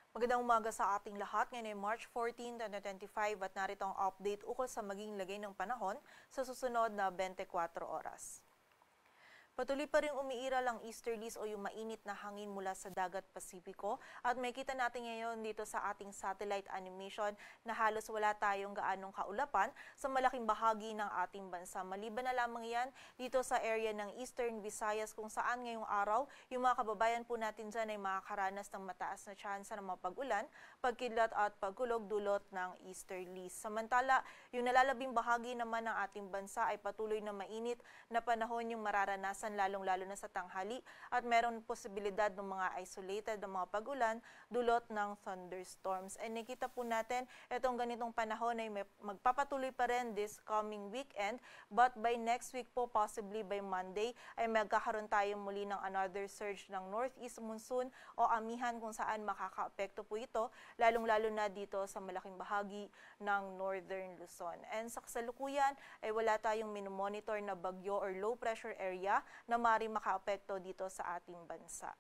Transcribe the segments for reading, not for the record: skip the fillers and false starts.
Magandang umaga sa ating lahat. Ngayon ay March 14, 2025 at narito ang update ukol sa maging lagay ng panahon sa susunod na 24 oras. Patuloy pa rin umiiral ang easterlies o yung mainit na hangin mula sa dagat Pasipiko at makikita natin ngayon dito sa ating satellite animation na halos wala tayong gaanong kaulapan sa malaking bahagi ng ating bansa. Maliban na lamang yan dito sa area ng Eastern Visayas kung saan ngayong araw yung mga kababayan po natin dyan ay makakaranas ng mataas na tsansa ng mga pag-ulan, pagkidlat at pagkulog dulot ng easterlies. Samantala, yung nalalabing bahagi naman ng ating bansa ay patuloy na mainit na panahon yung mararanasan lalong-lalo na sa tanghali at meron posibilidad ng mga isolated na mga pag-ulan dulot ng thunderstorms. And nakita po natin itong ganitong panahon ay magpapatuloy pa rin this coming weekend, but by next week po, possibly by Monday, ay magkakaroon tayo muli ng another surge ng northeast monsoon o amihan kung saan makakaapekto po ito, lalong-lalo na dito sa malaking bahagi ng northern Luzon. And sa kasalukuyan ay wala tayong minomonitor na bagyo or low pressure area na maaaring makaapekto dito sa ating bansa.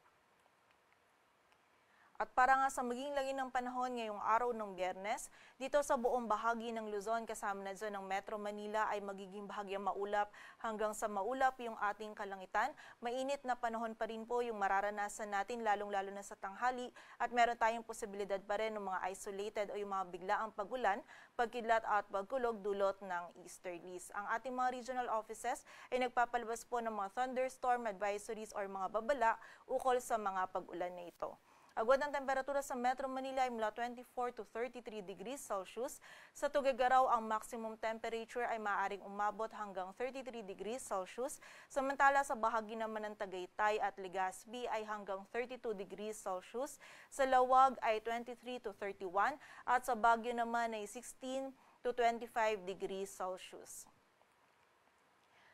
At para nga sa maging lagi ng panahon ngayong araw ng Biyernes, dito sa buong bahagi ng Luzon kasama na dyan ng Metro Manila ay magiging bahagyang maulap hanggang sa maulap yung ating kalangitan. Mainit na panahon pa rin po yung mararanasan natin lalong-lalo na sa tanghali at meron tayong posibilidad pa rin ng mga isolated o yung mga biglaang pag-ulan, pagkidlat at pagkulog dulot ng easterlies. Ang ating mga regional offices ay nagpapalabas po ng mga thunderstorm advisories or mga babala ukol sa mga pag-ulan na ito. Agwat ng temperatura sa Metro Manila ay mula 24 to 33 degrees Celsius. Sa Tuguegarao, ang maximum temperature ay maaaring umabot hanggang 33 degrees Celsius. Samantala sa bahagi naman ng Tagaytay at Legazpi ay hanggang 32 degrees Celsius. Sa Lawag ay 23 to 31 at sa Baguio naman ay 16 to 25 degrees Celsius.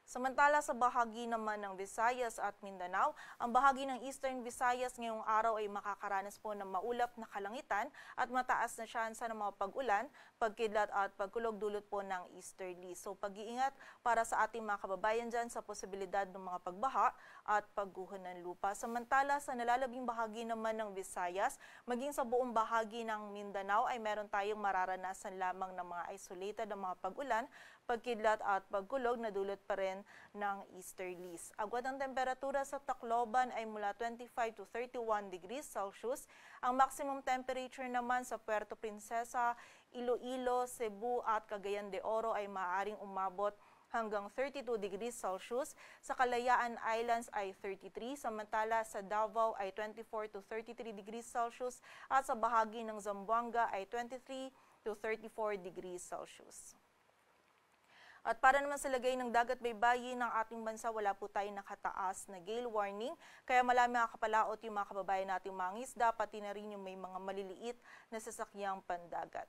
Samantala sa bahagi naman ng Visayas at Mindanao, ang bahagi ng Eastern Visayas ngayong araw ay makakaranas po ng maulap na kalangitan at mataas na tsansa ng mga pag-ulan, pagkidlat at pagkulog dulot po ng easterlies. So pag-iingat para sa ating mga kababayan dyan sa posibilidad ng mga pagbaha at pagguho ng lupa. Samantala sa nalalabing bahagi naman ng Visayas, maging sa buong bahagi ng Mindanao ay meron tayong mararanasan lamang ng mga isolated na mga pag-ulan, pagkidlat at pagkulog na dulot pa rin ng easterlies. Agwat ng temperatura sa Tacloban ay mula 25 to 31 degrees Celsius. Ang maximum temperature naman sa Puerto Princesa, Iloilo, Cebu at Cagayan de Oro ay maaaring umabot hanggang 32 degrees Celsius. Sa Kalayaan Islands ay 33, samantala sa Davao ay 24 to 33 degrees Celsius at sa bahagi ng Zamboanga ay 23 to 34 degrees Celsius. At para naman sa lagay ng dagat baybayin ng ating bansa, wala po tayong nakataas na gale warning. Kaya marami makakapalaot yung mga kababayan nating mga isda, pati na rin yung may mga maliliit na sasakyang pandagat.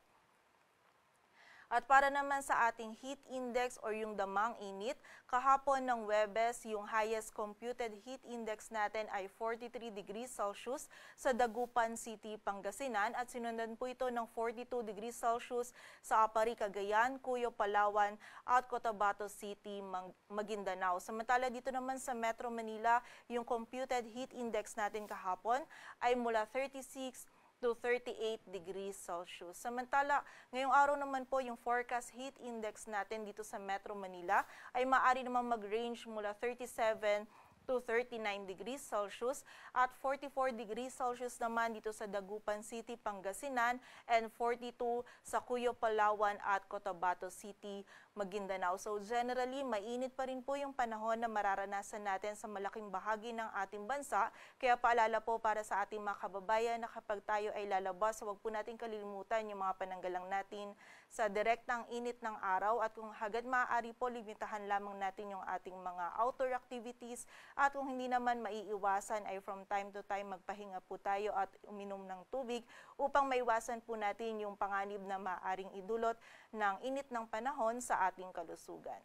At para naman sa ating heat index or yung damang init, kahapon ng Huwebes, yung highest computed heat index natin ay 43 degrees Celsius sa Dagupan City, Pangasinan at sinundan po ito ng 42 degrees Celsius sa Apari, Cagayan, Cuyo, Palawan at Cotabato City, Maguindanao. Samantala dito naman sa Metro Manila, yung computed heat index natin kahapon ay mula 36 to 38 degrees Celsius. Samantala, ngayong araw naman po yung forecast heat index natin dito sa Metro Manila ay maaari naman mag-range mula 37 to 39 degrees Celsius at 44 degrees Celsius naman dito sa Dagupan City, Pangasinan and 42 sa Cuyo, Palawan at Cotabato City, Maguindanao. So generally, mainit pa rin po yung panahon na mararanasan natin sa malaking bahagi ng ating bansa. Kaya paalala po para sa ating mga kababayan na kapag tayo ay lalabas, huwag po natin kalilimutan yung mga pananggalang natin sa direktang init ng araw at kung hagad maaari po, limitahan lamang natin yung ating mga outdoor activities. At kung hindi naman maiiwasan ay from time to time magpahinga po tayo at uminom ng tubig upang maiwasan po natin yung panganib na maaaring idulot ng init ng panahon sa ating kalusugan.